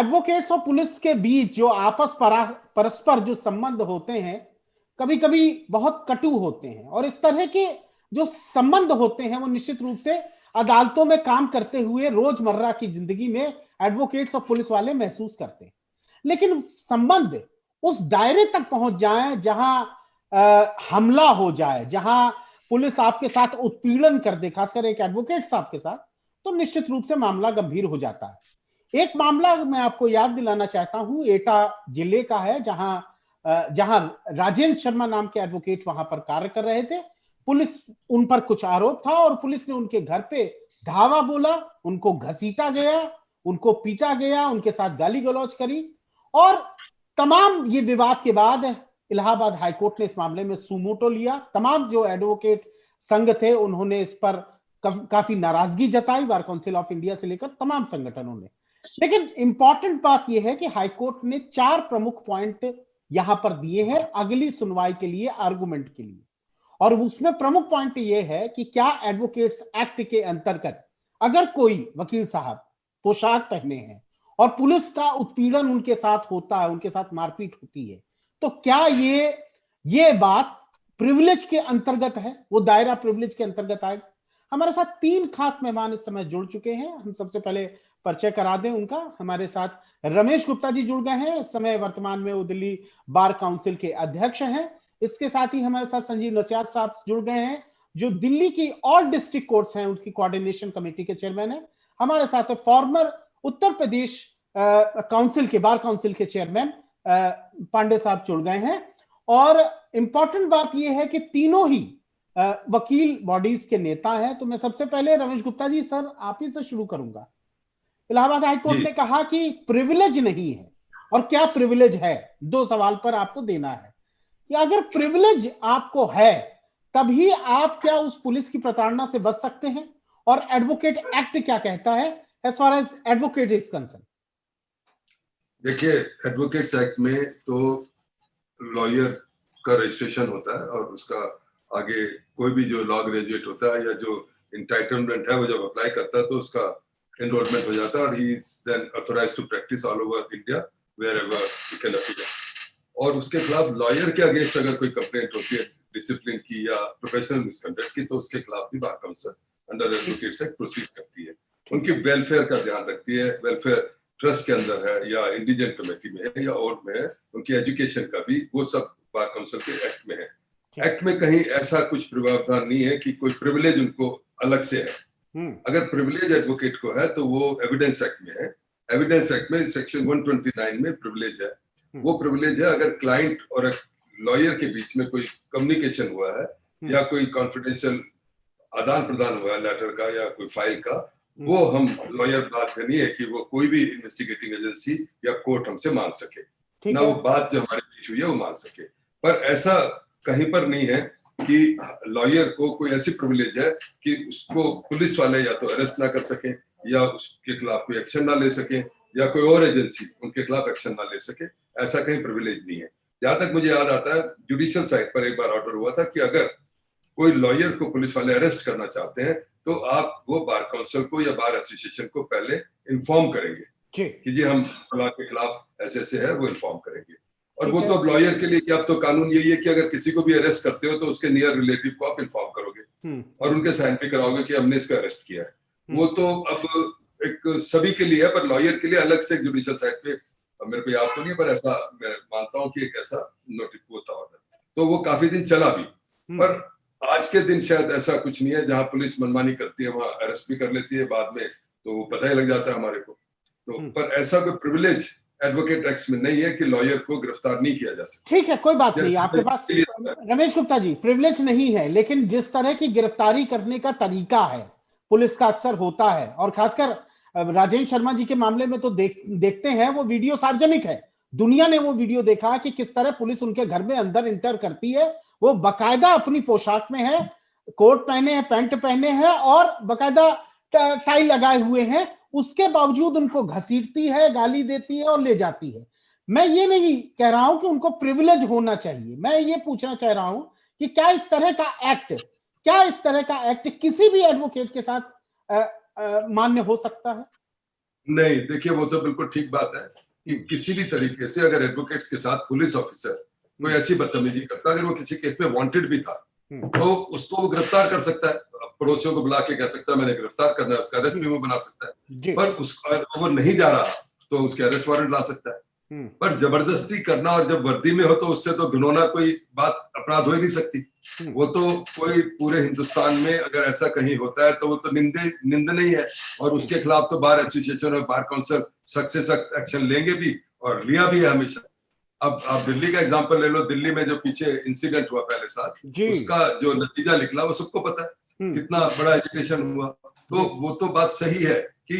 Advocates और police के बीच जो परस्पर जो संबंध होते हैं कभी कभी बहुत कटु होते हैं, और इस तरह के जो संबंध होते हैं वो निश्चित रूप से अदालतों में काम करते हुए रोजमर्रा की जिंदगी में एडवोकेट्स और पुलिस वाले महसूस करते हैं। लेकिन संबंध उस दायरे तक पहुंच जाए जहां हमला हो जाए, जहां पुलिस आपके साथ उत्पीड़न कर दे, खासकर एक एडवोकेट साहब के साथ, तो निश्चित रूप से मामला गंभीर हो जाता है। एक मामला मैं आपको याद दिलाना चाहता हूं, एटा जिले का है, जहां राजेंद्र शर्मा नाम के एडवोकेट वहां पर कार्य कर रहे थे। पुलिस उन पर कुछ आरोप था और पुलिस ने उनके घर पे धावा बोला, उनको घसीटा गया, उनको पीटा गया, उनके साथ गाली गलौज करी, और तमाम ये विवाद के बाद इलाहाबाद हाईकोर्ट ने इस मामले में सुमोटो लिया। तमाम जो एडवोकेट संघ थे उन्होंने इस पर काफी नाराजगी जताई, बार काउंसिल ऑफ इंडिया से लेकर तमाम संगठनों ने। लेकिन इंपॉर्टेंट बात यह है कि हाईकोर्ट ने 4 प्रमुख पॉइंट यहां पर दिए हैं अगली सुनवाई के लिए, आर्गुमेंट के लिए। और उसमें प्रमुख पॉइंट यह है कि क्या एडवोकेट्स एक्ट के अंतर्गत अगर कोई वकील साहब पोशाक पहने हैं और पुलिस का उत्पीड़न उनके साथ होता है, उनके साथ मारपीट होती है, तो क्या ये बात प्रिविलेज के अंतर्गत है, वो दायरा प्रिविलेज के अंतर्गत आएगा। हमारे साथ 3 खास मेहमान इस समय जुड़ चुके हैं। हम सबसे पहले परिचय करा दें उनका। हमारे साथ रमेश गुप्ता जी जुड़ गए हैं, इस समय वर्तमान में वो दिल्ली बार काउंसिल के अध्यक्ष हैं। इसके साथ ही हमारे साथ संजीव नस्यार साहब जुड़ गए हैं, जो दिल्ली की ऑल डिस्ट्रिक्ट कोर्ट्स हैं उनकी कोऑर्डिनेशन कमेटी के चेयरमैन है। हमारे साथ फॉर्मर उत्तर प्रदेश काउंसिल के बार काउंसिल के चेयरमैन पांडे साहब जुड़ गए हैं। और इंपॉर्टेंट बात यह है कि तीनों ही वकील बॉडीज के नेता हैं। तो मैं सबसे पहले रमेश गुप्ता जी, सर आप ही से शुरू करूंगा। इलाहाबाद हाईकोर्ट ने कहा कि प्रिविलेज नहीं है, और क्या प्रिविलेज है, 2 सवाल पर आपको देना है कि अगर प्रिविलेज आपको है तभी आप क्या उस पुलिस की प्रताड़ना से बच सकते हैं, और एडवोकेट एक्ट क्या कहता है as far as advocate is concern. देखिए, एडवोकेट्स एक्ट में तो लॉयर का रजिस्ट्रेशन होता है और उसका आगे कोई भी जो लॉ ग्रेजुएट होता है या जो इंटाइटलमेंट है वो जब अप्लाई करता है तो उसका एनरोलमेंट हो जाता है और he is then authorised to practise all over India wherever he can appear. और उसके खिलाफ लॉयर के अगेंस्ट अगर कोई कंप्लेंट होती है डिसिप्लिन की या प्रोफेशनल मिसकंडक्ट की, तो उसके खिलाफ भी bar council under advocates act proceed करती है। उनकी वेलफेयर का ध्यान रखती है, वेलफेयर ट्रस्ट के अंदर है या इंडिजेंट कमेटी में है या और में है, उनकी एजुकेशन का भी, वो सब बार काउंसिल के एक्ट में है। एक्ट में कहीं ऐसा कुछ प्रावधान नहीं है कि कोई प्रिविलेज उनको अलग से है। अगर प्रिविलेज एडवोकेट को है तो वो एविडेंस एक्ट में है। एविडेंस एक्ट में सेक्शन 129 में प्रिविलेज है। वो प्रिविलेज है अगर क्लाइंट और लॉयर के बीच में कोई कम्युनिकेशन हुआ है या कोई कॉन्फिडेंशियल आदान प्रदान हुआ है लेटर का या कोई फाइल का, वो हम लॉयर बात नहीं है कि वो कोई भी इन्वेस्टिगेटिंग एजेंसी या कोर्ट हमसे मांग सके, ना वो बात जो हमारे बीच हुई है वो मांग सके। पर ऐसा कहीं पर नहीं है कि लॉयर को कोई ऐसी प्रिविलेज है कि उसको पुलिस वाले या तो अरेस्ट ना कर सके या उसके खिलाफ कोई एक्शन ना ले सके या कोई और एजेंसी उनके खिलाफ एक्शन ना ले सके, ऐसा कहीं प्रिविलेज नहीं है। जहां तक मुझे याद आता है, जुडिशियल साइड पर एक बार ऑर्डर हुआ था कि अगर कोई लॉयर को पुलिस वाले अरेस्ट करना चाहते हैं तो आप वो बार काउंसिल को या बार एसोसिएशन को पहले इन्फॉर्म करेंगे कि जी हम फलां के खिलाफ ऐसे ऐसे है, वो इन्फॉर्म करेंगे। और वो तो अब लॉयर के लिए, अब तो कानून यही है कि अगर किसी को भी अरेस्ट करते हो तो उसके नियर रिलेटिव को आप इन्फॉर्म करोगे और उनके साइन भी कराओगे कि हमने इसको अरेस्ट किया है। वो तो अब एक सभी के लिए है, पर लॉयर के लिए अलग से जुडिशियल साइड पे, मेरे को याद तो नहीं, पर ऐसा मैं मानता हूँ कि एक ऐसा नोटिस होता ऑर्डर, तो वो काफी दिन चला भी। पर आज के दिन शायद ऐसा कुछ नहीं है, जहां पुलिस मनमानी करती है वहां अरेस्ट भी कर लेती है बाद में, तो वो पता ही लग जाता है हमारे को। तो पर ऐसा कोई प्रिविलेज एडवोकेट एक्ट में नहीं है कि लॉयर को गिरफ्तार नहीं किया जा सकता। ठीक है, कोई बात नहीं, आपके पास रमेश गुप्ता जी प्रिविलेज नहीं है, लेकिन जिस तरह की गिरफ्तारी करने का तरीका है पुलिस का अक्सर होता है, और खासकर राजेंद्र शर्मा जी के मामले में तो देखते हैं, वो वीडियो सार्वजनिक है, दुनिया ने वो वीडियो देखा कि किस तरह पुलिस उनके घर में अंदर इंटर करती है। वो बकायदा अपनी पोशाक में है, कोट पहने हैं, पैंट पहने हैं और बकायदा टाई लगाए हुए हैं, उसके बावजूद उनको घसीटती है, गाली देती है और ले जाती है। मैं ये नहीं कह रहा हूं कि उनको प्रिविलेज होना चाहिए, मैं ये पूछना चाह रहा हूं कि क्या इस तरह का एक्ट किसी भी एडवोकेट के साथ मान्य हो सकता है? नहीं, देखिए वो तो बिल्कुल ठीक बात है कि किसी भी तरीके से अगर एडवोकेट्स के साथ पुलिस ऑफिसर कोई ऐसी बदतमीजी करता, अगर वो किसी केस में वांटेड भी था, तो उसको वो गिरफ्तार कर सकता है, पड़ोसियों को बुला के कह सकता है मैंने गिरफ्तार करना है, उसका अरेस्ट भी वो बना सकता है। पर वो नहीं जा रहा तो उसके अरेस्ट वारंट ला सकता है। पर जबरदस्ती करना और जब वर्दी में हो तो उससे तो घिनौना कोई बात अपराध हो ही नहीं सकती। वो तो कोई पूरे हिंदुस्तान में अगर ऐसा कहीं होता है तो वो तो निंदनीय है, और उसके खिलाफ तो बार एसोसिएशन और बार काउंसिल सख्त से सख्त एक्शन लेंगे भी और लिया भी है हमेशा। अब आप दिल्ली का एग्जांपल ले लो, दिल्ली में जो पीछे इंसिडेंट हुआ पहले साल, उसका जो नतीजा निकला वो सबको पता है, कितना बड़ा एजुकेशन हुआ। तो वो तो बात सही है कि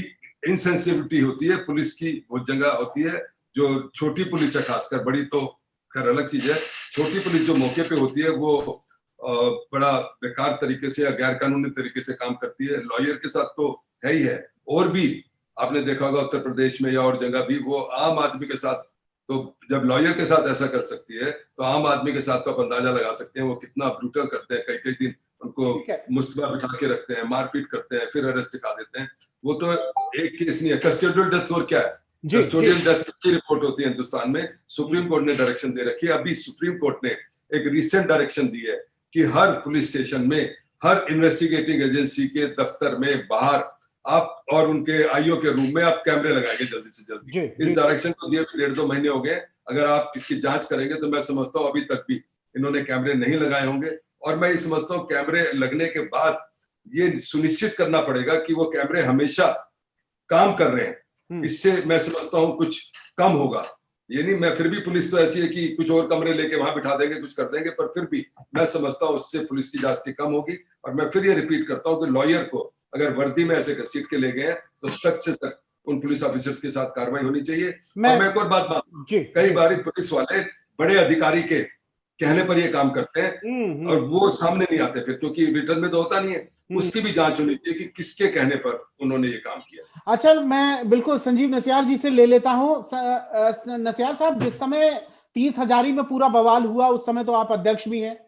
इनसेंसिटिविटी होती है पुलिस की, बहुत जगह होती है। जो छोटी पुलिस है खासकर, बड़ी तो खैर अलग चीज है, छोटी पुलिस जो मौके पे होती है वो बड़ा बेकार तरीके से या गैर कानूनी तरीके से काम करती है। लॉयर के साथ तो है ही है, और भी आपने देखा होगा उत्तर प्रदेश में या और जगह भी, वो आम आदमी के साथ, तो जब लॉयर के साथ ऐसा कर सकती है तो आम आदमी के साथ तो आप अंदाजा लगा सकते हैं वो कितना ब्रूटल करते हैं। कई कई दिन उनको मुस्तबा बिठा के रखते हैं, मारपीट करते हैं, फिर अरेस्ट दिखा देते हैं। वो तो एक केस नहीं है, कस्टोडियल डेथ और क्या है, कस्टोडियल डेथ की रिपोर्ट होती है हिंदुस्तान में। सुप्रीम कोर्ट ने डायरेक्शन दे रखी है, अभी सुप्रीम कोर्ट ने एक रिसेंट डायरेक्शन दी है कि हर पुलिस स्टेशन में, हर इन्वेस्टिगेटिंग एजेंसी के दफ्तर में बाहर आप और उनके आईओ के रूम में आप कैमरे लगाएंगे जल्दी से जल्दी। इस डायरेक्शन को दिए 1.5-2 महीने हो गए। अगर आप इसकी जांच करेंगे तो मैं समझता हूँ अभी तक भी इन्होंने कैमरे नहीं लगाए होंगे, और मैं ये समझता हूँ कैमरे लगने के बाद ये सुनिश्चित करना पड़ेगा कि वो कैमरे हमेशा काम कर रहे हैं। इससे मैं समझता हूँ कुछ कम होगा। ये नहीं, मैं फिर भी पुलिस तो ऐसी है कि कुछ और कमरे लेके वहां बिठा देंगे, कुछ कर देंगे, पर फिर भी मैं समझता हूँ उससे पुलिस की जांच कम होगी। और मैं फिर ये रिपीट करता हूँ कि लॉयर को अगर वर्दी में ऐसे घसीट के ले गए हैं तो सख्त से सख्त उन पुलिस ऑफिसर्स के साथ कार्रवाई होनी चाहिए। और मैं एक और बात कई बार पुलिस वाले बड़े अधिकारी के कहने पर ये काम करते हैं और वो सामने नहीं आते फिर, क्योंकि रिटर्न में तो होता नहीं है। उसकी भी जांच होनी चाहिए कि किसके कहने पर उन्होंने ये काम किया। अच्छा, मैं बिल्कुल संजीव नसियार जी से ले लेता हूं। नसियार साहब, जिस समय 30 हजारी में पूरा बवाल हुआ उस समय तो आप अध्यक्ष भी हैं,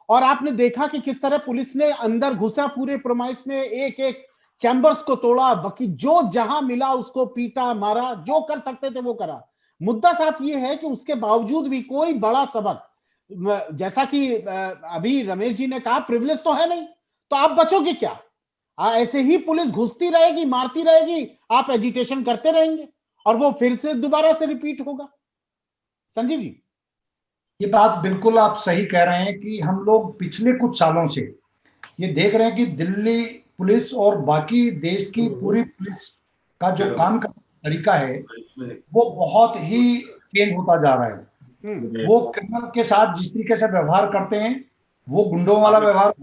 और आपने देखा कि किस तरह पुलिस ने अंदर घुसा पूरे प्रोमाइस में, एक एक चैम्बर्स को तोड़ा, बाकी जो जहां मिला उसको पीटा मारा, जो कर सकते थे वो करा। मुद्दा साफ ये है कि उसके बावजूद भी कोई बड़ा सबक, जैसा कि अभी रमेश जी ने कहा, प्रिविलेज तो है नहीं, तो आप बचोगे क्या? ऐसे ही पुलिस घुसती रहेगी, मारती रहेगी, आप एजिटेशन करते रहेंगे और वो फिर से दोबारा से रिपीट होगा। संजीव जी, ये बात बिल्कुल आप सही कह रहे हैं कि हम लोग पिछले कुछ सालों से ये देख रहे हैं कि दिल्ली पुलिस और बाकी देश की पूरी पुलिस का जो काम का तरीका है वो बहुत ही चेंज होता जा रहा है। वो क्रिमिनल के साथ जिस तरीके से व्यवहार करते हैं, वो गुंडों वाला व्यवहार,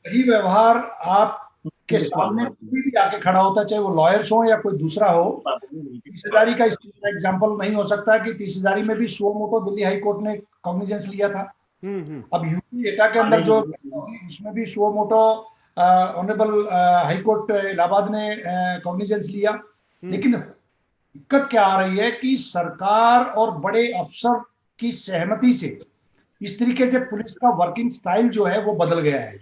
वही व्यवहार आपके सामने कोई भी आके खड़ा होता है, चाहे वो लॉयर्स हो या कोई दूसरा हो। 30 हजारी का एग्जाम्पल नहीं हो सकता कि 30 हजारी में भी suo motu Delhi high court ने कॉग्निजेंस लिया था। अब यूपी एटा के अंदर जो उसमें भी suo motu honourable high court Allahabad ने कॉग्निजेंस लिया। लेकिन दिक्कत क्या आ रही है कि सरकार और बड़े अफसर की सहमति से इस तरीके से पुलिस का वर्किंग स्टाइल जो है वो बदल गया है।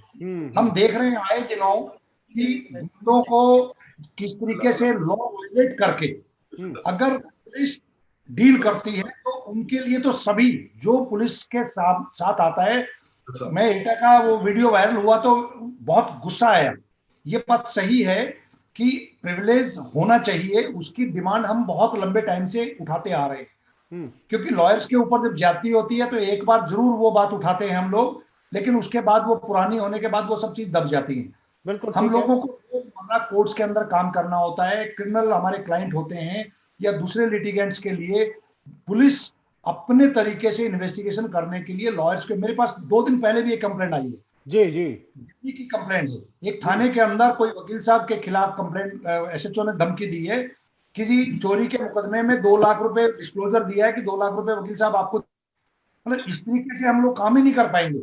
हम देख रहे हैं आए दिनों कि गुंडों को किस तरीके से लॉ वायलेट करके अगर पुलिस डील करती है तो उनके लिए तो सभी जो पुलिस के साथ आता है। मैं एटा का वो वीडियो वायरल हुआ तो बहुत गुस्सा आया। ये बात सही है कि प्रिविलेज होना चाहिए, उसकी डिमांड हम बहुत लंबे टाइम से उठाते आ रहे हैं, क्योंकि लॉयर्स के ऊपर जब ज्यादती होती है तो एक बार जरूर वो बात उठाते हैं हम लोग, लेकिन उसके बाद वो पुरानी होने के बाद वो सब चीज दब जाती है। बिल्कुल हम लोगों को कोर्ट्स के अंदर काम करना होता है। क्रिमिनल हमारे क्लाइंट होते हैं या दूसरे लिटिगेंट्स के लिए पुलिस अपने तरीके से इन्वेस्टिगेशन करने के लिए लॉयर्स के, मेरे पास 2 दिन पहले भी एक कंप्लेंट आई है जी की कंप्लेंट है। एक थाने के अंदर कोई वकील साहब के खिलाफ कंप्लेंट, एसएचओ ने धमकी दी है किसी चोरी के मुकदमे में 2 लाख रुपए डिस्क्लोजर दिया है कि 2 लाख रुपए वकील साहब आपको, मतलब इस तरीके से हम लोग काम ही नहीं कर पाएंगे।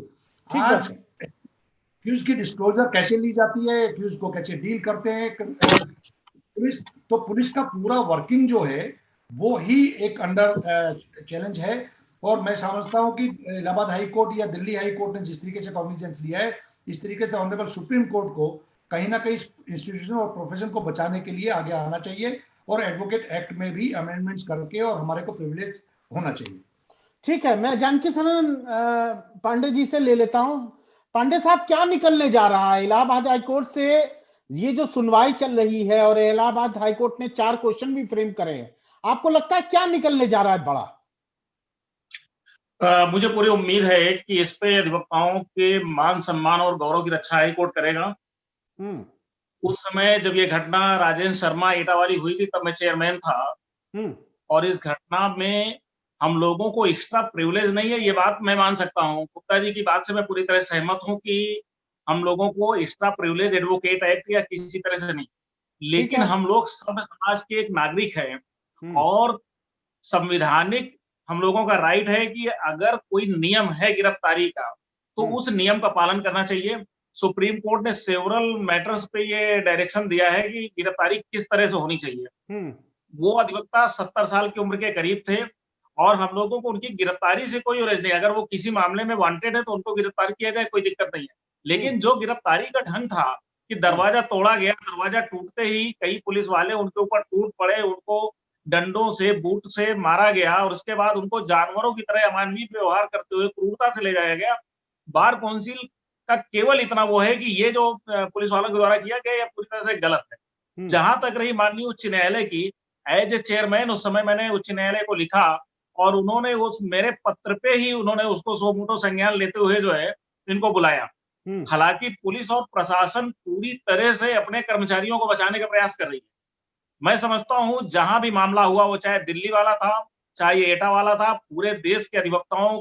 आज एक्यूज की डिस्क्लोजर कैसे ली जाती है, एक्यूज को कैसे डील करते हैं पुलिस, तो पुलिस का पूरा वर्किंग जो है वो ही एक अंडर चैलेंज है। और मैं समझता हूं कि इलाहाबाद हाई कोर्ट या दिल्ली हाई कोर्ट ने जिस तरीके से कॉग्निजेंस लिया है, इस तरीके से ऑनरेबल सुप्रीम कोर्ट को कहीं ना कहीं इंस्टीट्यूशन और प्रोफेशन को बचाने के लिए आगे आना चाहिए और एडवोकेट एक्ट में भी अमेंडमेंट्स करके और हमारे को प्रिविलेज होना चाहिए। ठीक है, मैं जानकी सनन पांडे जी से ले लेता हूं। पांडे साहब, क्या निकलने जा रहा है इलाहाबाद हाईकोर्ट से? ये जो सुनवाई चल रही है और इलाहाबाद हाईकोर्ट ने 4 क्वेश्चन भी फ्रेम करे हैं, आपको लगता है क्या निकलने जा रहा है बड़ा? मुझे पूरी उम्मीद है कि इस पे अधिवक्ताओं के मान सम्मान और गौरव की रक्षा हाईकोर्ट करेगा। उस समय जब ये घटना राजेंद्र शर्मा एटा वाली हुई थी, तब मैं चेयरमैन था और इस घटना में हम लोगों को एक्स्ट्रा प्रिविलेज नहीं है, ये बात मैं मान सकता हूँ। गुप्ता जी की बात से मैं पूरी तरह सहमत हूँ कि हम लोगों को एक्स्ट्रा प्रिविलेज एडवोकेट एक्ट या किसी तरह से नहीं, लेकिन हम लोग सब समाज के एक नागरिक हैं और संविधानिक हम लोगों का राइट है कि अगर कोई नियम है गिरफ्तारी का तो उस नियम का पालन करना चाहिए। सुप्रीम कोर्ट ने सेवरल मैटर्स पे ये डायरेक्शन दिया है कि गिरफ्तारी किस तरह से होनी चाहिए। वो अधिवक्ता 70 साल की उम्र के करीब थे और हम लोगों को उनकी गिरफ्तारी से कोई उलझ नहीं। अगर वो किसी मामले में वांटेड है तो उनको गिरफ्तार किया जाए, कोई दिक्कत नहीं है। लेकिन जो गिरफ्तारी का ढंग था कि दरवाजा तोड़ा गया, दरवाजा टूटते ही कई पुलिस वाले उनके ऊपर टूट पड़े, उनको डंडों से बूट से मारा गया और उसके बाद उनको जानवरों की तरह अमानवीय व्यवहार करते हुए क्रूरता से ले जाया गया। बार काउंसिल का केवल इतना वो है कि ये जो पुलिस वालों के द्वारा किया गया ये पूरी तरह से गलत है। जहां तक रही माननीय उच्च न्यायालय की, एज ए चेयरमैन उस समय मैंने उच्च न्यायालय को लिखा और उन्होंने उस मेरे पत्र पे ही उन्होंने उसको सो मोटो संज्ञान लेते हुए जो है इनको बुलाया। हालांकि पुलिस और प्रशासन पूरी तरह से अपने कर्मचारियों को बचाने का प्रयास कर रही है। मैं समझता हूं जहां भी मामला हुआ, वो चाहे दिल्ली वाला था चाहे एटा वाला था, पूरे देश के अधिवक्ताओं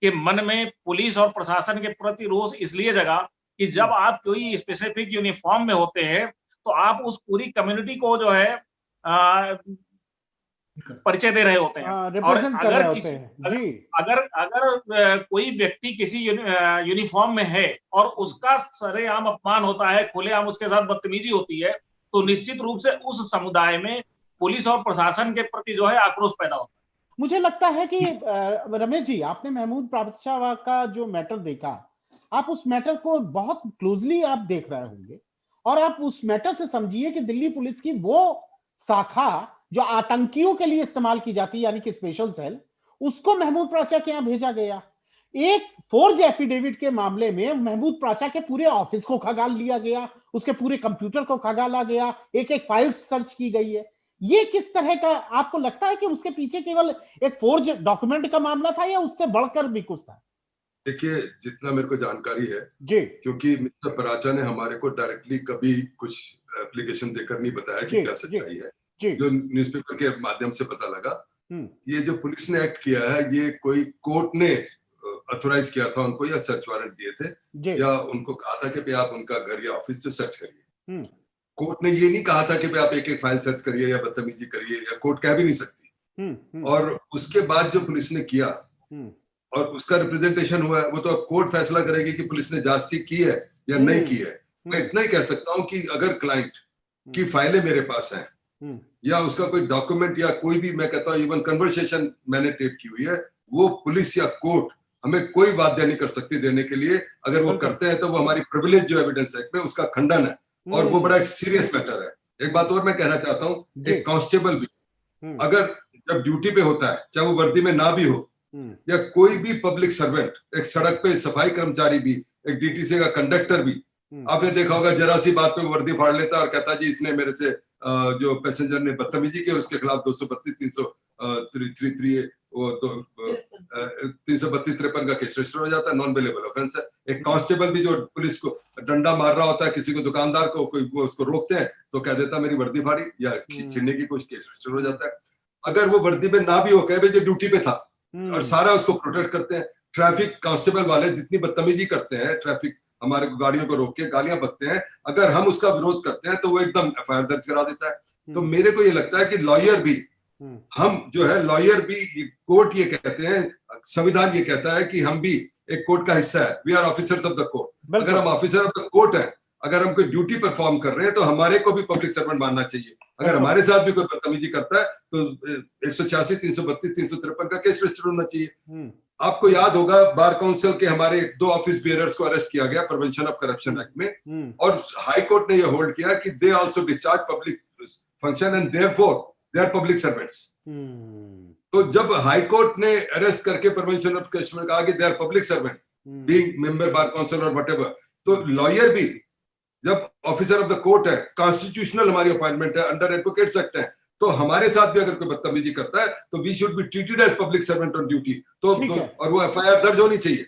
के मन में पुलिस और प्रशासन के प्रति रोष इसलिए जगा कि जब आप कोई स्पेसिफिक यूनिफॉर्म में होते हैं तो आप उस पूरी कम्युनिटी को जो है परिचय दे रहे होते हैं। और अगर कोई व्यक्ति किसी यूनिफॉर्म में है और उसका सरेआम अपमान होता है, खुलेआम उसके साथ बदतमीजी होती है, तो निश्चित रूप से उस समुदाय में पुलिस और प्रशासन के प्रति जो है आक्रोश पैदा होता है। मुझे लगता है कि रमेश जी, आपने महमूद पातशाह का जो मैटर देखा, आप उस मैटर को बहुत क्लोजली आप देख रहे होंगे और आप उस मैटर से समझिए कि दिल्ली पुलिस की वो शाखा जो आतंकियों के लिए इस्तेमाल की जाती है, यानी कि स्पेशल सेल, उसको महमूद पातशाह के यहाँ भेजा गया। एक फोर्ज एफिडेविट के मामले में महमूद पातशाह के पूरे ऑफिस को खंगाल लिया गया, उसके पूरे कंप्यूटर को खंगाला गया, एक एक फाइल सर्च की गई है। ये किस तरह का आपको लगता है कि उसके पीछे केवल एक फोर्ज डॉक्यूमेंट का मामला था या उससे बढ़कर भी कुछ था? देखिए, जितना मेरे को जानकारी है जी, क्योंकि मिस्टर पराचा ने हमारे को डायरेक्टली कभी कुछ एप्लीकेशन देकर नहीं बताया कि क्या सच्चाई है, जो न्यूज़पेपर के माध्यम से पता लगा। ये जो पुलिस ने एक्ट किया है, ये कोई कोर्ट ने ऑथोराइज किया था उनको या सर्च वारंट दिए थे या उनको कहा था कि आप उनका घर या ऑफिस जो सर्च करिए। कोर्ट ने ये नहीं कहा था कि आप एक एक फाइल सर्च करिए या बदतमीजी करिए, या कोर्ट कह भी नहीं सकती। और उसके बाद जो पुलिस ने किया और उसका रिप्रेजेंटेशन हुआ, वो तो अब कोर्ट फैसला करेगी कि पुलिस ने जांच की है या नहीं की है। मैं इतना ही कह सकता हूं कि अगर क्लाइंट की फाइलें मेरे पास हैं या उसका कोई डॉक्यूमेंट या कोई भी, मैं कहता हूं इवन कन्वर्सेशन मैंने टेप की हुई है, वो पुलिस या कोर्ट हमें कोई बाध्य नहीं कर सकती देने के लिए। अगर वो करते हैं तो वो हमारी प्रिविलेज जो एविडेंस एक्ट में उसका खंडन है और वो बड़ा एक सीरियस मैटर है। एक बात और मैं कहना चाहता हूँ, एक कांस्टेबल भी अगर जब ड्यूटी पे होता है, चाहे वो वर्दी में ना भी हो, या कोई भी पब्लिक सर्वेंट, एक सड़क पे सफाई कर्मचारी भी, एक डीटीसी का कंडक्टर भी, आपने देखा होगा जरा सी बात पे वर्दी फाड़ लेता है और कहता जी इसने मेरे से जो पैसेंजर ने बदतमीजी की, उसके खिलाफ 232 333 वो 332-53 का केस रजिस्टर हो जाता है, नॉन बेलेबल ऑफेंस है। एक कांस्टेबल भी जो पुलिस को डंडा मार रहा होता है, किसी को दुकानदार को कोई वो उसको रोकते हैं तो कह देता मेरी वर्दी फाड़ी या छीनने की कोई केस रजिस्टर हो जाता है। अगर वो वर्दी पे ना भी हो, कहे जो ड्यूटी पे था और सारा उसको प्रोटेक्ट करते हैं। ट्रैफिक कांस्टेबल वाले जितनी बदतमीजी करते हैं, ट्रैफिक हमारे गाड़ियों को रोक के गालियां बकते हैं, अगर हम उसका विरोध करते हैं तो वो एकदम एफआईआर दर्ज करा देता है। तो मेरे को ये लगता है कि लॉयर भी, हम जो है लॉयर भी, कोर्ट ये कहते हैं, संविधान ये कहता है कि हम भी एक कोर्ट का हिस्सा है, we are officers of the court. अगर हम ऑफिसर ऑफ द कोर्ट हैं, अगर हम कोई ड्यूटी परफॉर्म कर रहे हैं तो हमारे को भी पब्लिक सर्वेंट मानना चाहिए। अगर हमारे साथ भी कोई बदतमीजी करता है तो 186, 332, 353 का केस रजिस्टर होना चाहिए। आपको याद होगा बार काउंसिल के हमारे 2 ऑफिस बियरर्स को अरेस्ट किया गया प्रिवेंशन ऑफ करप्शन एक्ट में, और हाई कोर्ट ने यह होल्ड किया कि they also discharge public function and therefore they are public servants. तो जब हाई कोर्ट ने अरेस्ट करके प्रिवेंशन ऑफ करप्शन कहा कि they are public servant being member bar council और व्हाटएवर, तो लॉयर भी जब ऑफिसर ऑफ द कोर्ट है, कॉन्स्टिट्यूशनल हमारी अपॉइंटमेंट है, अंडर एडवोकेट्स एक्ट है, तो हमारे साथ भी अगर कोई बदतमीजी करता है तो we should be treated as public servant on duty. तो और वो एफआईआर दर्ज होनी चाहिए,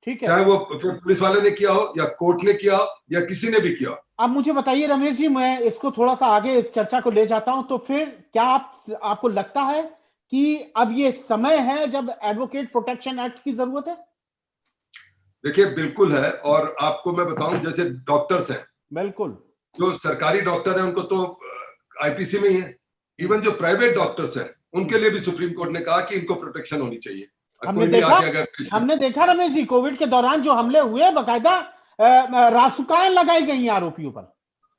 ठीक है, चाहे वो पुलिस वाले ने किया हो या कोर्ट ने किया हो या किसी ने भी किया हो। अब मुझे बताइए रमेश जी, मैं इसको थोड़ा सा आगे इस चर्चा को ले जाता हूं, तो फिर क्या आपको लगता है कि अब ये समय है जब एडवोकेट प्रोटेक्शन एक्ट की जरूरत है? देखिए बिल्कुल है, और आपको मैं बताऊं जैसे डॉक्टर्स हैं, बिल्कुल जो सरकारी डॉक्टर हैं उनको तो आईपीसी में ही है, इवन जो प्राइवेट डॉक्टर्स हैं उनके लिए भी सुप्रीम कोर्ट ने कहा कि इनको प्रोटेक्शन होनी चाहिए। हमने देखा रमेश जी, कोविड के दौरान जो हमले हुए बकायदा रासुकाएं लगाई गई आरोपियों पर।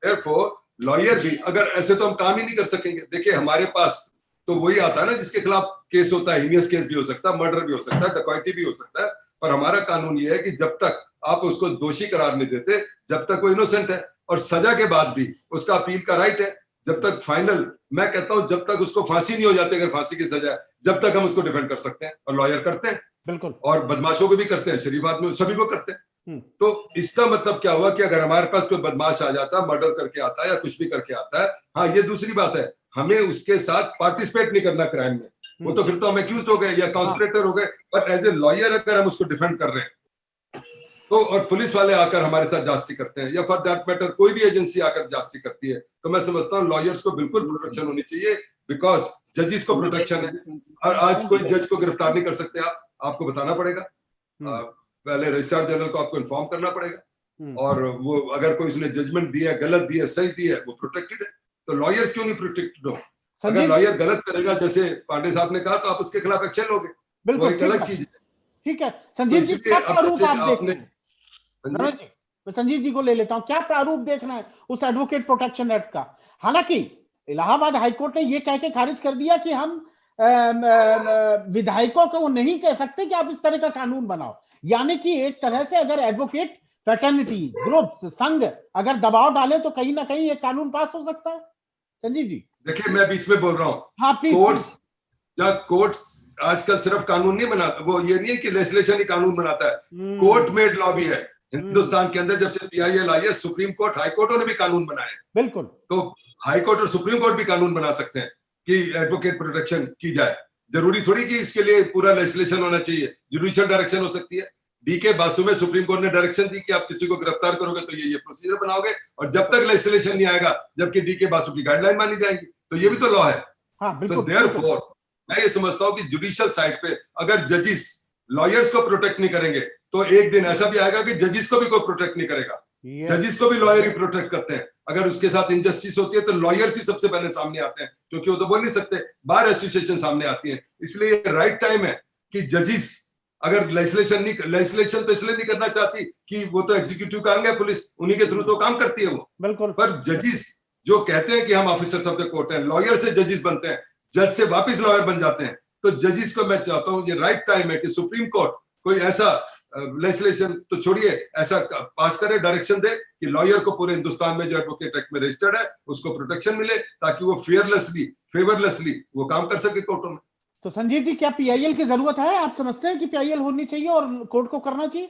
Therefore, लॉयर भी, अगर ऐसे तो हम काम ही नहीं कर सकेंगे। देखिए हमारे पास तो वही आता है ना जिसके खिलाफ केस होता है, हीनियस केस भी हो सकता है, मर्डर भी हो सकता है, डकैती भी हो सकता है, पर हमारा कानून ये है कि जब तक आप उसको दोषी करार नहीं देते, जब तक वो इनोसेंट है, और सजा के बाद भी उसका अपील का राइट है, जब तक फाइनल, मैं कहता हूं जब तक उसको फांसी नहीं हो जाती, अगर फांसी की सजा है, जब तक हम उसको डिफेंड कर सकते हैं, और लॉयर करते हैं बिल्कुल, और बदमाशों को भी करते हैं, शरीफ आदमी सभी को करते हैं। तो इसका मतलब क्या हुआ कि अगर हमारे पास कोई बदमाश आ जाता है, मर्डर करके आता है या कुछ भी करके आता है, हाँ ये दूसरी बात है, हमें उसके साथ पार्टिसिपेट नहीं करना क्राइम में, वो तो फिर तो हम एक्यूज्ड हो गए या कॉन्स्पिरेटर हो गए, बट एज ए लॉयर अगर हम उसको डिफेंड कर रहे हैं तो, और पुलिस वाले आकर हमारे साथ जास्ती करते हैं या फॉर दैट मैटर कोई भी एजेंसी आकर जास्ती करती है, तो मैं समझता हूँ लॉयर्स को बिल्कुल प्रोटेक्शन होनी चाहिए, बिकॉज जजेस को प्रोटेक्शन है। और आज कोई जज को गिरफ्तार नहीं कर सकते आपको बताना पड़ेगा, पहले रजिस्ट्रार जनरल को आपको इन्फॉर्म करना पड़ेगा, और वो अगर कोई उसने जजमेंट दिया है, गलत दिया है, सही दिया है, वो प्रोटेक्टेड है। तो लॉयर्स क्यों नहीं प्रोटेक्टेड हो? अगर लॉयर गलत करेगा जैसे पांडे साहब ने कहा, तो आप उसके खिलाफ एक्शन लोगे, वो एक अलग चीज है। ठीक है संजीव जी, क्या प्रारूप आप देखते हैं? मैं संजीव जी को ले लेता हूं, क्या प्रारूप देखना है उस एडवोकेट प्रोटेक्शन एक्ट का? हालांकि इलाहाबाद हाईकोर्ट ने यह कह के खारिज कर दिया कि हम विधायकों को नहीं कह सकते कि आप इस तरह का कानून बनाओ, यानी कि एक तरह से अगर एडवोकेट फ्रेटर्निटी ग्रुप्स संघ अगर दबाव डाले तो कहीं ना कहीं एक कानून पास हो सकता है। संजीव जी देखिए मैं बीच में बोल रहा हूँ, हाँ कोर्ट्स आजकल सिर्फ कानून नहीं बनाता, वो ये नहीं है कि लेजिस्लेशन ही कानून बनाता है, कोर्ट मेड लॉ भी है हिंदुस्तान के अंदर। जब से पीआईएल आई है, सुप्रीम कोर्ट, हाई कोर्टों ने भी कानून बनाए, बिल्कुल, तो हाई कोर्ट और सुप्रीम कोर्ट भी कानून बना सकते हैं कि एडवोकेट प्रोटेक्शन की जाए। जरूरी थोड़ी कि इसके लिए पूरा लेजिस्लेशन होना चाहिए, जुडिशियल डायरेक्शन हो सकती है। डीके बासु में सुप्रीम कोर्ट ने डायरेक्शन दी कि आप किसी को गिरफ्तार करोगे तो ये प्रोसीजर बनाओगे, और जब तक लेजिस्लेशन नहीं आएगा, जबकि डीके बासु की गाइडलाइन मानी जाएगी, तो ये भी तो लॉ है। सो देयरफॉर मैं ये समझता हूं कि जुडिशियल साइड पे अगर जजेस लॉयर्स को प्रोटेक्ट नहीं करेंगे, तो एक दिन ऐसा भी आएगा कि जजेस को भी कोई प्रोटेक्ट नहीं करेगा। जजेस को भी लॉयर ही प्रोटेक्ट करते हैं, अगर उसके साथ इनजस्टिस होती है तो लॉयर्स ही सबसे पहले सामने आते हैं, क्योंकि वो तो बोल नहीं सकते, बार एसोसिएशन सामने आती है। इसलिए राइट टाइम है कि जजेस अगर लेजिस्लेशन तो इसलिए नहीं करना चाहती कि वो तो एग्जीक्यूटिव का अंग है, पुलिस उन्हीं के थ्रू तो काम करती है वो, बिल्कुल, पर जजेस जो कहते हैं कि हम ऑफिसर्स ऑफ द कोर्ट हैं, लॉयर से जजेस बनते हैं, जज से वापस लॉयर बन जाते हैं, तो जजेस को मैं चाहता हूं ये राइट टाइम है कि सुप्रीम कोर्ट कोई ऐसा लेजिस्लेशन तो छोड़िए, ऐसा पास करे, डायरेक्शन दे कि लॉयर को पूरे हिंदुस्तान में जो एडवोकेट एक्ट में रजिस्टर्ड है उसको प्रोटेक्शन मिले, ताकि वो फेवरलेसली वो काम कर सके कोर्टों में। तो संजीव जी, क्या पीआईएल की जरूरत है? आप समझते हैं कि पीआईएल होनी चाहिए और कोर्ट को करना चाहिए?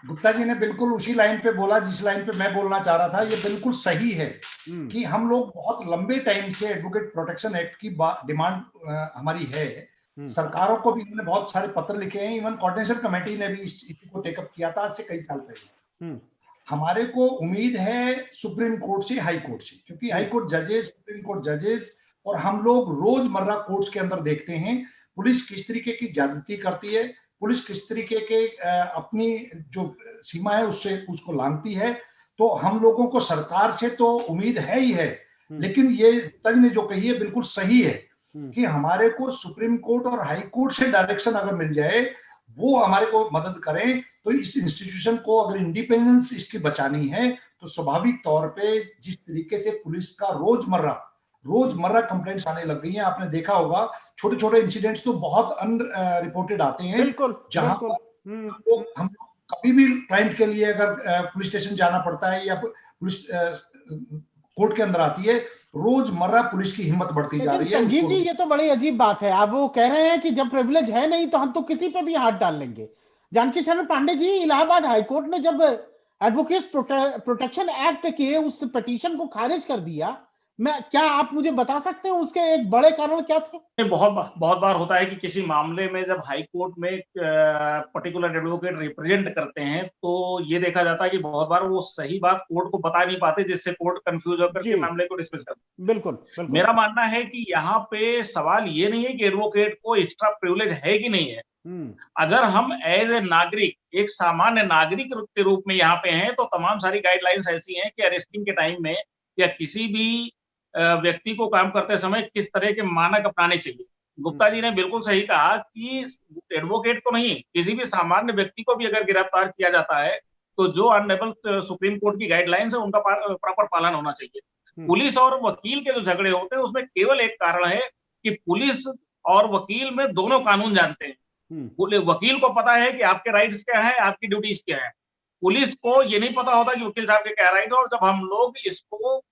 गुप्ता जी ने बिल्कुल उसी लाइन पे बोला जिस लाइन पे मैं बोलना चाह रहा था। ये बिल्कुल सही है कि हम लोग बहुत लंबे टाइम से एडवोकेट प्रोटेक्शन एक्ट की डिमांड हमारी है। सरकारों को भी इन्होंने बहुत सारे पत्र लिखे हैं, इवन कोऑर्डिनेशन कमेटी ने भी इस इश्यू को टेकअप किया था आज से कई साल पहले। हमारे को उम्मीद है सुप्रीम कोर्ट से, हाई कोर्ट से, क्योंकि हाई कोर्ट जजेस, सुप्रीम कोर्ट जजेस, और हम लोग रोजमर्रा कोर्ट्स के अंदर देखते हैं पुलिस किस तरीके की ज्यादती करती है, पुलिस किस तरीके के अपनी जो सीमा है उससे उसको लांघती है। तो हम लोगों को सरकार से तो उम्मीद है ही है, लेकिन ये तज ने जो कही है बिल्कुल सही है कि हमारे को सुप्रीम कोर्ट और हाई कोर्ट से डायरेक्शन अगर मिल जाए वो हमारे को मदद करें। तो इस इंस्टीट्यूशन को अगर इंडिपेंडेंस इसकी बचानी है तो स्वाभाविक तौर पे जिस तरीके से पुलिस का रोजमर्रा कंप्लेंट्स आने लग गई हैं, आपने देखा होगा छोटे छोटे इंसिडेंट्स तो बहुत अनरिपोर्टेड आते हैं, जहां हम लोग कभी भी क्लाइंट के लिए अगर पुलिस स्टेशन जाना पड़ता है या पुलिस कोर्ट के अंदर आती है, रोजमर्रा पुलिस की हिम्मत बढ़ती जा रही है। संजीव जी, ये तो बड़ी अजीब बात है। आप वो कह रहे हैं कि जब प्रिविलेज है नहीं तो हम तो किसी पे भी हाथ डाल लेंगे। जानकी शरण पांडे जी, इलाहाबाद हाईकोर्ट ने जब एडवोकेट्स प्रोटेक्शन एक्ट के उस पिटीशन को खारिज कर दिया, क्या आप मुझे बता सकते हैं उसके एक बड़े कारण क्या थे? बहुत बार होता है कि किसी मामले में जब हाई कोर्ट में पर्टिकुलर एडवोकेट रिप्रेजेंट करते हैं तो ये देखा जाता है कि बहुत बार वो सही बात कोर्ट को बता नहीं पाते, जिससे कोर्ट कंफ्यूज होकर के मामले को डिस्मिस करते हैं। बिल्कुल। मेरा मानना है कि यहाँ पे सवाल ये नहीं है कि एडवोकेट को एक्स्ट्रा प्रिविलेज है कि नहीं है। अगर हम एज ए नागरिक, एक सामान्य नागरिक के रूप में यहाँ पे हैं, तो तमाम सारी गाइडलाइंस ऐसी हैं कि अरेस्टिंग के टाइम में या किसी भी व्यक्ति को काम करते समय किस तरह के मानक अपनाने चाहिए। गुप्ता जी ने बिल्कुल सही कहा कि एडवोकेट को नहीं, किसी भी सामान्य व्यक्ति को भी अगर गिरफ्तार किया जाता है तो जो ऑनरेबल सुप्रीम कोर्ट की गाइडलाइंस है उनका प्रॉपर पालन होना चाहिए। पुलिस और वकील के जो झगड़े होते हैं उसमें केवल एक कारण है कि पुलिस और वकील में दोनों कानून जानते हैं। वकील को पता है कि आपके राइट्स क्या है, आपकी ड्यूटीज क्या है। पुलिस को ये नहीं पता होता कि वकील साहब के क्या राइट है। और जब हम लोग इसको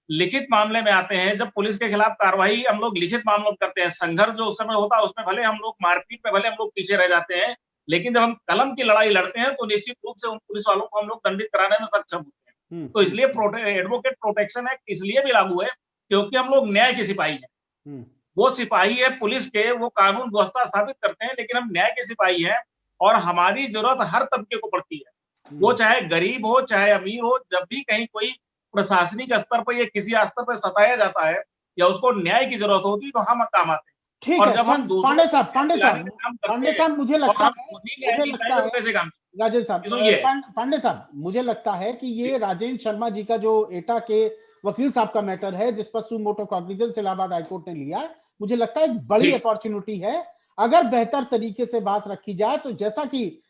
लिखित मामले में आते हैं, जब पुलिस के खिलाफ कार्रवाई हम लोग लिखित मामलों में करते हैं, संघर्ष जो उस समय होता है उसमें भले हम लोग मारपीट में भले हम लोग पीछे रह जाते हैं, लेकिन जब हम कलम की लड़ाई लड़ते हैं तो निश्चित रूप से उन पुलिस वालों को हम लोग दंडित कराने में सक्षम होते हैं। तो इसलिए एडवोकेट प्रोटेक्शन एक्ट इसलिए भी लागू है क्योंकि हम लोग न्याय के सिपाही हैं। वो सिपाही है पुलिस के, वो कानून व्यवस्था स्थापित करते हैं, लेकिन हम न्याय के सिपाही हैं और हमारी जरूरत हर तबके को पड़ती है। वो चाहे गरीब हो चाहे अमीर हो, जब भी कहीं कोई प्रशासनिक स्तर पर या किसी स्तर पर सताया जाता है या उसको न्याय की जरूरत होती है तो हम काम आते हैं। ठीक है। पांडे साहब मुझे लगता है राजेंद्र साहब, पांडे साहब मुझे लगता है कि ये राजेंद्र शर्मा जी का जो एटा के वकील साहब का मैटर है जिस पर सुमोटो कॉग्निजेंस इलाहाबाद हाईकोर्ट ने लिया, मुझे लगता है एक बड़ी अपॉर्चुनिटी है अगर बेहतर तरीके से बात रखी जाए। तो जैसा कि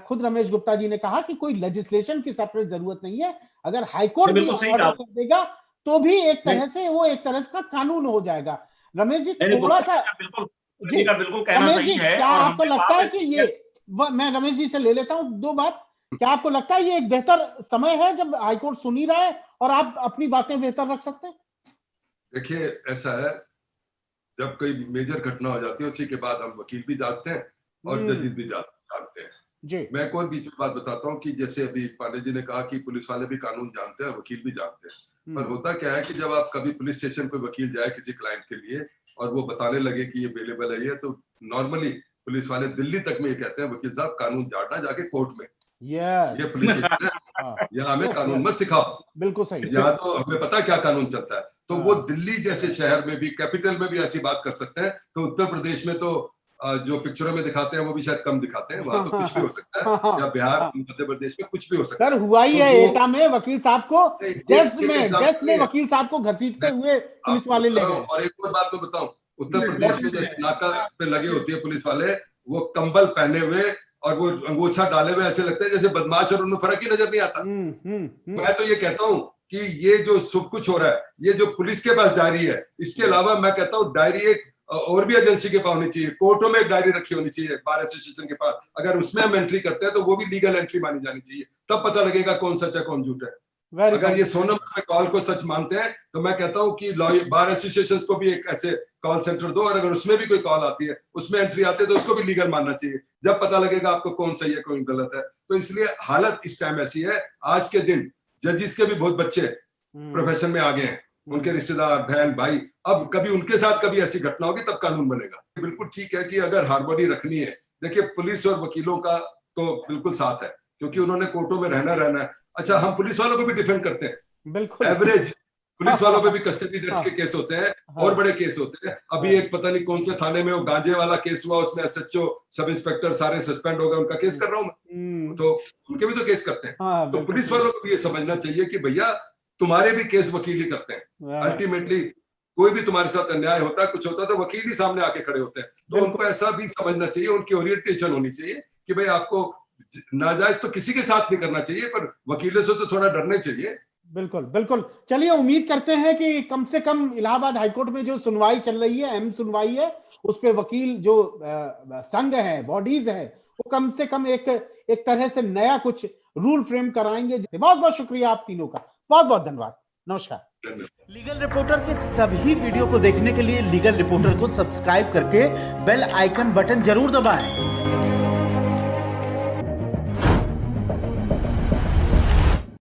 खुद रमेश गुप्ता जी ने कहा कि कोई लेजिस्लेशन की सेपरेट जरूरत नहीं है, अगर हाईकोर्ट भी ऑर्डर कर देगा तो भी एक तरह से वो एक तरह का कानून हो जाएगा। रमेश जी थोड़ा सा बिल्कुल कहना सही है। क्या आपको लगता है कि ये, मैं रमेश जी से ले लेता हूं दो बात, क्या आपको लगता है ये एक बेहतर समय है जब हाईकोर्ट सुन ही रहा है और आप अपनी बातें बेहतर रख सकते हैं? देखिए ऐसा है, जब कोई मेजर घटना हो जाती है उसी के बाद हम वकील भी जागते हैं और जजेस भी जागते हैं जी। मैं कोई बीच में बात बताता हूँ कि जैसे अभी पांडे जी ने कहा कि पुलिस वाले भी कानून जानते हैं, वकील भी जानते हैं, पर होता क्या है कि जब आप कभी पुलिस स्टेशन कोई वकील जाए किसी क्लाइंट के लिए और वो बताने लगे कि ये अवेलेबल है, ये तो नॉर्मली पुलिस वाले दिल्ली तक में ये कहते हैं वकील साहब कानून जानना जाके कोर्ट में, ये पुलिस स्टेशन है, यहाँ हमें कानून मत सिखाओ। बिल्कुल सही, यहाँ तो हमें पता क्या कानून चलता है। तो वो दिल्ली जैसे शहर में भी, कैपिटल में भी ऐसी बात कर सकते हैं। तो उत्तर प्रदेश में तो जो पिक्चरों में दिखाते हैं वो भी शायद कम दिखाते हैं, वहां तो कुछ भी हो सकता है, या बिहार मध्य प्रदेश में कुछ भी हो सकता है। सर हुआ ही है एटा में वकील साहब को डेस्क में वकील साहब को घसीटते हुए पुलिस वाले ले गए। और एक और बात मैं बताऊं, उत्तर प्रदेश में जैसे नाका पे लगे होती है पुलिस वाले, वो कंबल पहने हुए और वो अंगोछा डाले हुए ऐसे लगते हैं जैसे बदमाश, और उनमें फर्क ही नजर नहीं आता। मैं तो ये कहता हूँ कि ये जो सब कुछ हो रहा है, ये जो पुलिस के पास डायरी है, इसके अलावा मैं कहता हूँ डायरी एक और भी एजेंसी के पास होनी चाहिए, कोर्टों में एक डायरी रखी होनी चाहिए बार एसोसिएशन के पास। अगर उसमें हम एंट्री करते हैं तो वो भी लीगल एंट्री मानी जानी चाहिए, तब पता लगेगा कौन सच है कौन झूठ है। अगर ये सोनम में कॉल को सच मानते हैं तो मैं कहता हूँ कि बार एसोसिएशन को भी एक ऐसे कॉल सेंटर दो, और अगर उसमें भी कोई कॉल आती है, उसमें एंट्री आती है, तो उसको भी लीगल मानना चाहिए, जब पता लगेगा आपको कौन सही है कौन गलत है। तो इसलिए हालत इस टाइम ऐसी है, आज के दिन जजिस के भी बहुत बच्चे प्रोफेशन में आ गए हैं, उनके रिश्तेदार बहन भाई, अब कभी उनके साथ कभी ऐसी घटना होगी तब कानून बनेगा। बिल्कुल ठीक है कि अगर हार्मोनी रखनी है, देखिए पुलिस और वकीलों का तो बिल्कुल साथ है क्योंकि उन्होंने कोर्टों में रहना है। अच्छा, हम पुलिस वालों को भी डिफेंड करते हैं, बिल्कुल एवरेज पुलिस वालों पे भी कस्टडी डेथ के केस होते हैं और बड़े केस होते हैं। अभी एक पता नहीं कौन से थाने में वो गांजे वाला केस हुआ, उसमें एसएचओ सब इंस्पेक्टर सारे सस्पेंड हो गए, उनका केस कर रहा हूं मैं, तो उनके भी तो केस करते हैं। तो पुलिस वालों को भी ये समझना चाहिए कि भैया तुम्हारे भी केस वकील ही करते हैं। अल्टीमेटली कोई भी तुम्हारे साथ अन्याय होता है, कुछ होता है तो वकील ही सामने आके खड़े होते हैं। तो उनको ऐसा भी समझना चाहिए, उनकी ओरिएंटेशन होनी चाहिए कि भाई आपको नाजायज तो किसी के साथ नहीं करना चाहिए, पर वकीलों से तो थोड़ा डरने चाहिए। बिल्कुल बिल्कुल। चलिए, उम्मीद करते हैं कि कम से कम इलाहाबाद हाईकोर्ट में जो सुनवाई चल रही है, अहम सुनवाई है, उस पे वकील जो संघ है, बॉडीज है, वो कम से कम एक तरह से नया कुछ रूल फ्रेम कराएंगे। बहुत बहुत शुक्रिया आप तीनों का, बहुत बहुत धन्यवाद। नमस्कार। लीगल रिपोर्टर के सभी वीडियो को देखने के लिए लीगल रिपोर्टर को सब्सक्राइब करके बेल आइकन बटन जरूर दबाएं